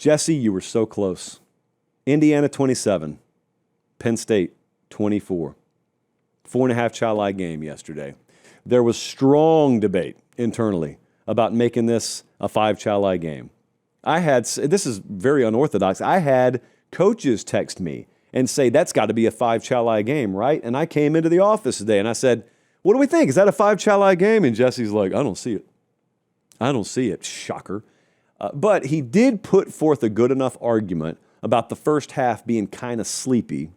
Jesse, you were so close. Indiana 27, Penn State 24. 4.5 Chalai game yesterday. There was strong debate internally about making this a 5 Chalai game. This is very unorthodox, I had coaches text me and say, that's got to be a 5 Chalai game, right? And I came into the office today and I said, what do we think? Is that a 5 Chalai game? And Jesse's like, I don't see it. I don't see it. Shocker. But he did put forth a good enough argument about the first half being kind of sleepy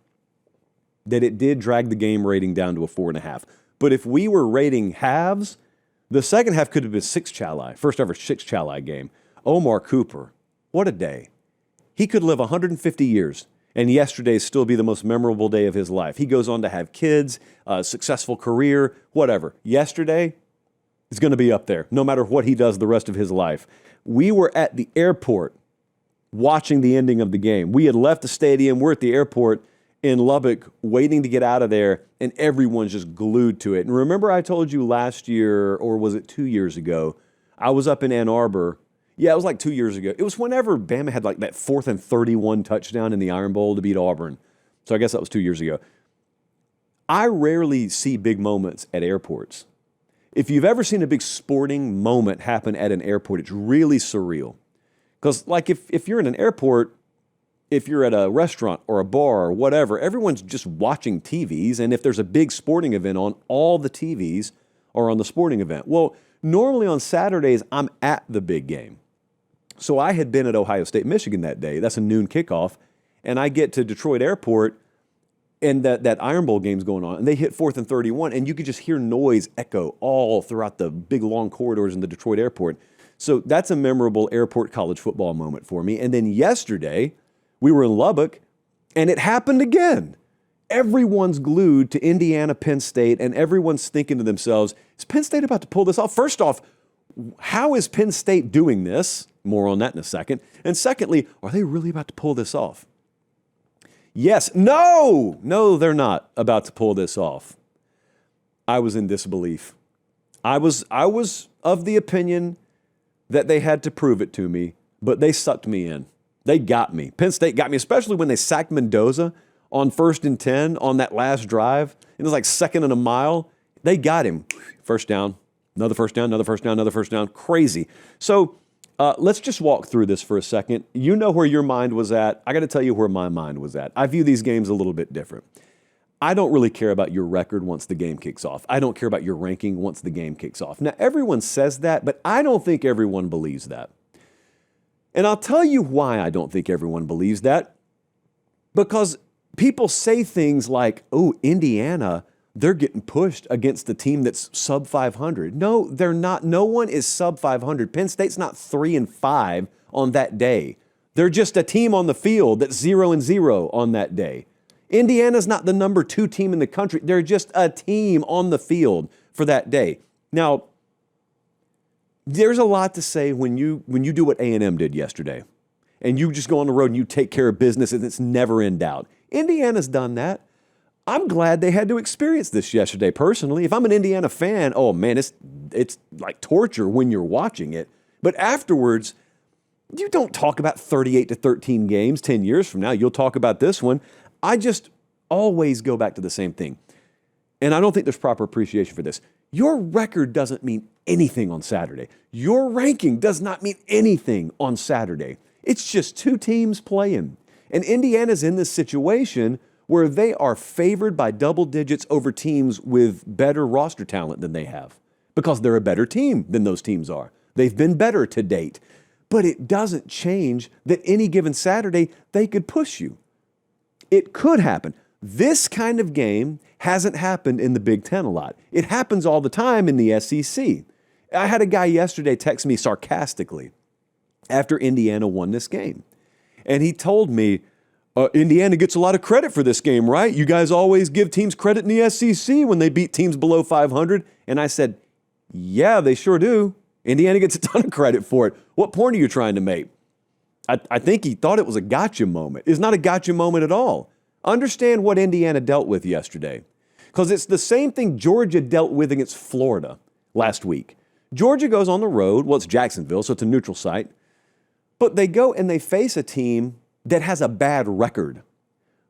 that it did drag the game rating down to a 4.5. But if we were rating halves, the second half could have been 6 Chalai, first ever 6 Chalai game. Omar Cooper, what a day. He could live 150 years and yesterday still be the most memorable day of his life. He goes on to have kids, a successful career, whatever. Yesterday is going to be up there, no matter what he does the rest of his life. We were at the airport watching the ending of the game. We had left the stadium. We're at the airport in Lubbock waiting to get out of there, and everyone's just glued to it. And remember I told you last year, or was it 2 years ago, I was up in Ann Arbor. Yeah, it was like 2 years ago. It was whenever Bama had like that 4th and 31 touchdown in the Iron Bowl to beat Auburn. So I guess that was 2 years ago. I rarely see big moments at airports. If you've ever seen a big sporting moment happen at an airport, it's really surreal. Because like if you're in an airport, if you're at a restaurant or a bar or whatever, everyone's just watching TVs. And if there's a big sporting event on, all the TVs are on the sporting event. Well, normally on Saturdays, I'm at the big game. So I had been at Ohio State, Michigan that day. That's a noon kickoff. And I get to Detroit Airport, and that Iron Bowl game's going on. And they hit 4th and 31, and you could just hear noise echo all throughout the big, long corridors in the Detroit airport. So that's a memorable airport college football moment for me. And then yesterday, we were in Lubbock, and it happened again. Everyone's glued to Indiana, Penn State, and everyone's thinking to themselves, is Penn State about to pull this off? First off, how is Penn State doing this? More on that in a second. And secondly, are they really about to pull this off? Yes. No, they're not about to pull this off. I was in disbelief. I was of the opinion that they had to prove it to me, but they sucked me in. They got me. Penn State got me, especially when they sacked Mendoza on 1st and 10 on that last drive. It was like 2nd and a mile. They got him. First down, another first down, another first down, another first down. Crazy. So let's just walk through this for a second. You know where your mind was at. I got to tell you where my mind was at. I view these games a little bit different. I don't really care about your record once the game kicks off. I don't care about your ranking once the game kicks off. Now, everyone says that, but I don't think everyone believes that. And I'll tell you why I don't think everyone believes that. Because people say things like, oh, Indiana, they're getting pushed against the team that's sub 500. No, they're not. No one is sub 500. Penn State's not 3-5 on that day. They're just a team on the field that's 0-0 on that day. Indiana's not the number 2 team in the country. They're just a team on the field for that day. Now, there's a lot to say when you do what A&M did yesterday, and you just go on the road and you take care of business and it's never in doubt. Indiana's done that. I'm glad they had to experience this yesterday personally. If I'm an Indiana fan, oh man, it's like torture when you're watching it. But afterwards, you don't talk about 38-13 games 10 years from now. You'll talk about this one. I just always go back to the same thing. And I don't think there's proper appreciation for this. Your record doesn't mean anything on Saturday. Your ranking does not mean anything on Saturday. It's just 2 teams playing. And Indiana's in this situation where they are favored by double digits over teams with better roster talent than they have because they're a better team than those teams are. They've been better to date. But it doesn't change that any given Saturday they could push you. It could happen. This kind of game hasn't happened in the Big Ten a lot. It happens all the time in the SEC. I had a guy yesterday text me sarcastically after Indiana won this game. And he told me, Indiana gets a lot of credit for this game, right? You guys always give teams credit in the SEC when they beat teams below 500. And I said, yeah, they sure do. Indiana gets a ton of credit for it. What point are you trying to make? I think he thought it was a gotcha moment. It's not a gotcha moment at all. Understand what Indiana dealt with yesterday. Because it's the same thing Georgia dealt with against Florida last week. Georgia goes on the road. Well, it's Jacksonville, so it's a neutral site. But they go and they face a team that has a bad record.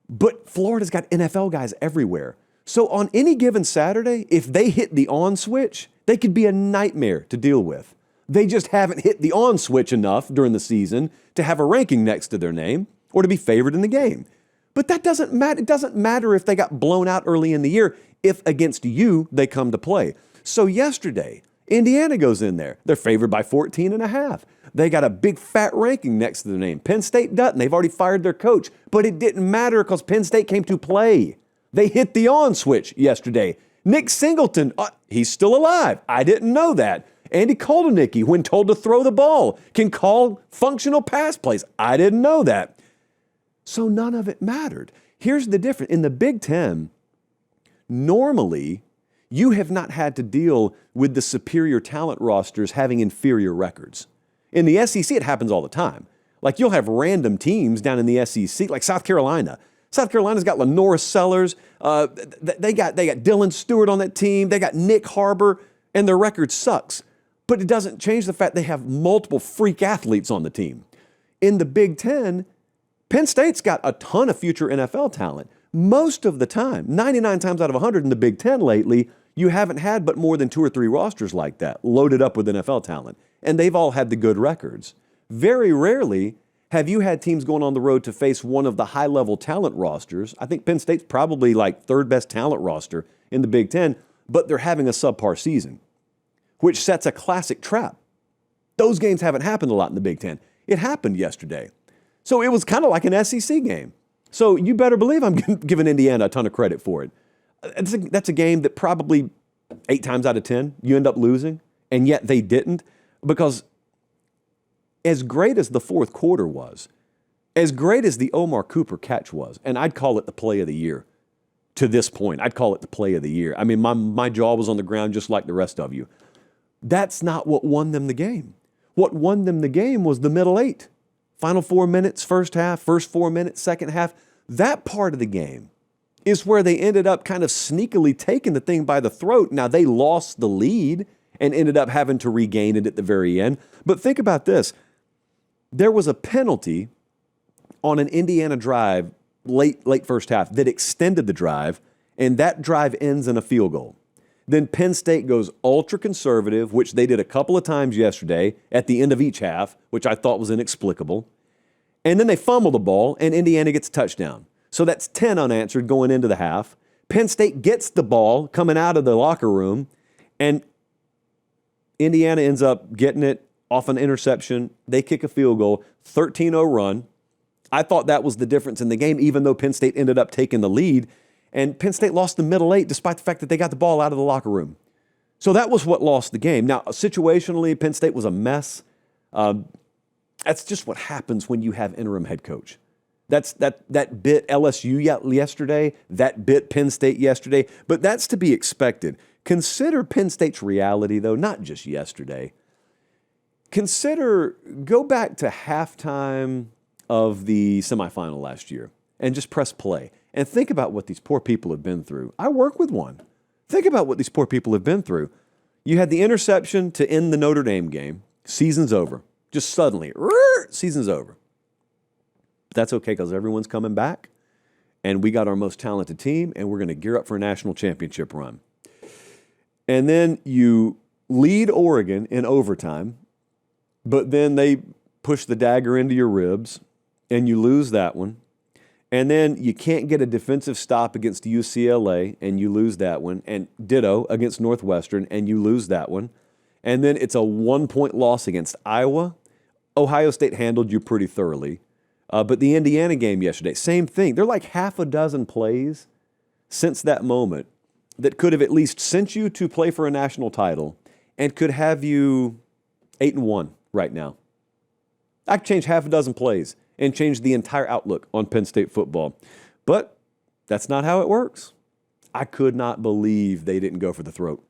But Florida's got NFL guys everywhere. So on any given Saturday, if they hit the on switch, they could be a nightmare to deal with. They just haven't hit the on switch enough during the season to have a ranking next to their name or to be favored in the game. But that doesn't matter. It doesn't matter if they got blown out early in the year if against you they come to play. So yesterday, Indiana goes in there. They're favored by 14.5. They got a big fat ranking next to their name. Penn State doesn't. They've already fired their coach. But it didn't matter because Penn State came to play. They hit the on switch yesterday. Nick Singleton, he's still alive. I didn't know that. Andy Koldenicki, when told to throw the ball, can call functional pass plays. I didn't know that. So none of it mattered. Here's the difference. In the Big Ten, normally, you have not had to deal with the superior talent rosters having inferior records. In the SEC, it happens all the time. Like you'll have random teams down in the SEC, like South Carolina. South Carolina's got Lenora Sellers. They got Dylan Stewart on that team. They got Nick Harbor, and their record sucks. But it doesn't change the fact they have multiple freak athletes on the team. In the Big Ten, Penn State's got a ton of future NFL talent. Most of the time, 99 times out of 100 in the Big Ten lately, you haven't had but more than 2 or 3 rosters like that, loaded up with NFL talent. And they've all had the good records. Very rarely have you had teams going on the road to face one of the high-level talent rosters. I think Penn State's probably like third best talent roster in the Big Ten, but they're having a subpar season, which sets a classic trap. Those games haven't happened a lot in the Big Ten. It happened yesterday. So it was kind of like an SEC game. So you better believe I'm giving Indiana a ton of credit for it. That's a game that probably 8 times out of 10 you end up losing, and yet they didn't, because as great as the fourth quarter was, as great as the Omar Cooper catch was, and I'd call it the play of the year to this point. I'd call it the play of the year. I mean, my jaw was on the ground just like the rest of you. That's not what won them the game. What won them the game was the middle 8. Final 4 minutes, first half, first 4 minutes, second half. That part of the game is where they ended up kind of sneakily taking the thing by the throat. Now, they lost the lead and ended up having to regain it at the very end. But think about this. There was a penalty on an Indiana drive late first half that extended the drive, and that drive ends in a field goal. Then Penn State goes ultra conservative, which they did a couple of times yesterday at the end of each half, which I thought was inexplicable. And then they fumble the ball, and Indiana gets a touchdown. So that's 10 unanswered going into the half. Penn State gets the ball coming out of the locker room, and Indiana ends up getting it off an interception. They kick a field goal, 13-0 run. I thought that was the difference in the game, even though Penn State ended up taking the lead. And Penn State lost the middle 8 despite the fact that they got the ball out of the locker room. So that was what lost the game. Now, situationally, Penn State was a mess. That's just what happens when you have interim head coach. That bit LSU yesterday, that bit Penn State yesterday, but that's to be expected. Consider Penn State's reality, though, not just yesterday. Go back to halftime of the semifinal last year and just press play and think about what these poor people have been through. I work with one. Think about what these poor people have been through. You had the interception to end the Notre Dame game. Season's over. Just suddenly, season's over. But that's okay because everyone's coming back, and we got our most talented team, and we're going to gear up for a national championship run. And then you lead Oregon in overtime, but then they push the dagger into your ribs, and you lose that one. And then you can't get a defensive stop against UCLA, and you lose that one. And ditto against Northwestern, and you lose that one. And then it's a 1-point loss against Iowa. Ohio State handled you pretty thoroughly. But the Indiana game yesterday, same thing. There are like half a dozen plays since that moment that could have at least sent you to play for a national title and could have you 8-1 right now. I could change half a dozen plays and change the entire outlook on Penn State football. But that's not how it works. I could not believe they didn't go for the throat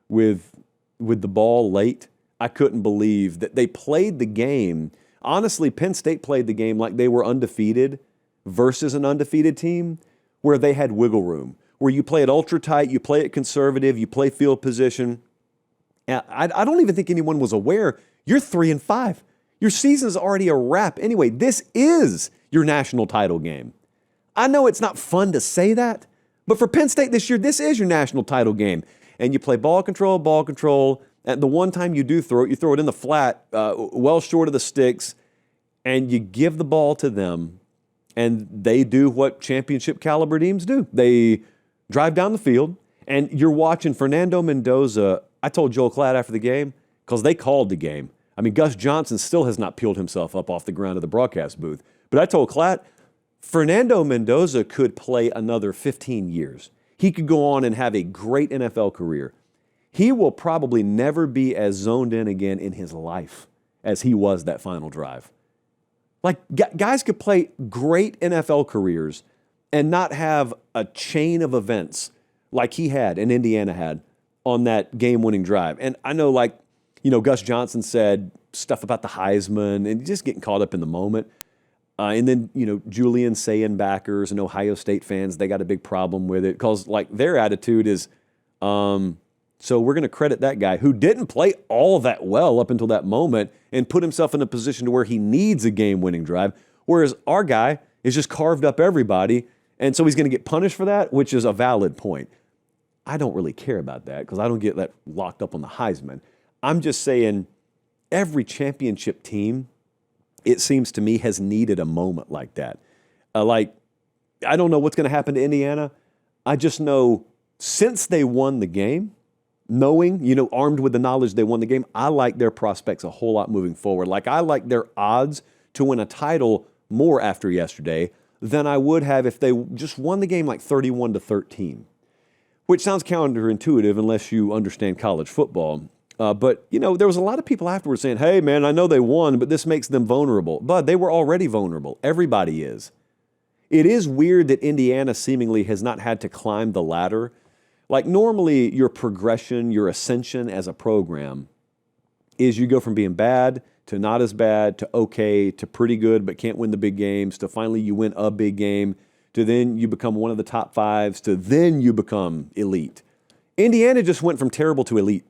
with the ball late. I couldn't believe that they played the game. Honestly, Penn State played the game like they were undefeated versus an undefeated team where they had wiggle room, where you play it ultra tight, you play it conservative, you play field position. I don't even think anyone was aware you're 3-5. Your season's already a wrap anyway. This is your national title game. I know it's not fun to say that, but for Penn State this year, this is your national title game. And you play ball control. And the one time you do throw it, you throw it in the flat, well short of the sticks, and you give the ball to them, and they do what championship caliber teams do. They drive down the field, and you're watching Fernando Mendoza. I told Joel Klatt after the game, because they called the game. I mean, Gus Johnson still has not peeled himself up off the ground of the broadcast booth. But I told Klatt, Fernando Mendoza could play another 15 years. He could go on and have a great NFL career. He will probably never be as zoned in again in his life as he was that final drive. Like, guys could play great NFL careers and not have a chain of events like he had and Indiana had on that game-winning drive. And I know, Gus Johnson said stuff about the Heisman and just getting caught up in the moment. And then, Julian Sayin backers and Ohio State fans, they got a big problem with it because, their attitude is, so we're going to credit that guy who didn't play all that well up until that moment and put himself in a position to where he needs a game-winning drive, whereas our guy is just carved up everybody, and so he's going to get punished for that, which is a valid point. I don't really care about that because I don't get that locked up on the Heisman. I'm just saying every championship team, it seems to me, has needed a moment like that. I don't know what's going to happen to Indiana. I just know since they won the game, knowing, armed with the knowledge they won the game, I like their prospects a whole lot moving forward. I like their odds to win a title more after yesterday than I would have if they just won the game 31-13, which sounds counterintuitive unless you understand college football. But there was a lot of people afterwards saying, hey, man, I know they won, but this makes them vulnerable. But they were already vulnerable. Everybody is. It is weird that Indiana seemingly has not had to climb the ladder. Normally, your progression, your ascension as a program is you go from being bad to not as bad to okay to pretty good but can't win the big games to finally you win a big game to then you become one of the top fives to then you become elite. Indiana just went from terrible to elite.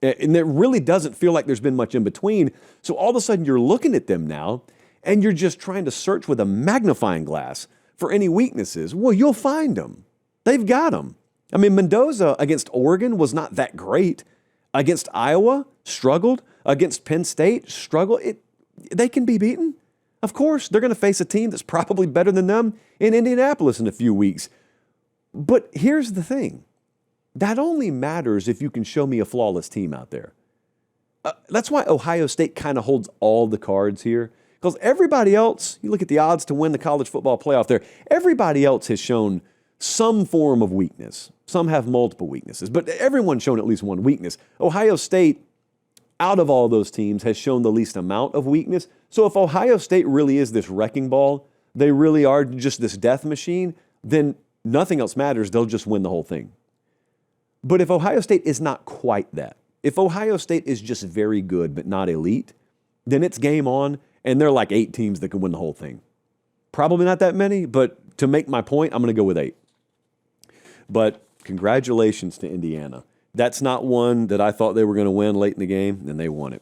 And it really doesn't feel like there's been much in between. So all of a sudden you're looking at them now and you're just trying to search with a magnifying glass for any weaknesses. Well, you'll find them. They've got them. I mean, Mendoza against Oregon was not that great. Against Iowa, struggled. Against Penn State, struggled. They can be beaten. Of course, they're going to face a team that's probably better than them in Indianapolis in a few weeks. But here's the thing. That only matters if you can show me a flawless team out there. That's why Ohio State kind of holds all the cards here. Because everybody else, you look at the odds to win the college football playoff there, everybody else has shown some form of weakness. Some have multiple weaknesses, but everyone's shown at least one weakness. Ohio State, out of all those teams, has shown the least amount of weakness. So if Ohio State really is this wrecking ball, they really are just this death machine, then nothing else matters. They'll just win the whole thing. But if Ohio State is not quite that, if Ohio State is just very good but not elite, then it's game on, and there are 8 teams that can win the whole thing. Probably not that many, but to make my point, I'm going to go with 8. But congratulations to Indiana. That's not one that I thought they were going to win late in the game, and they won it.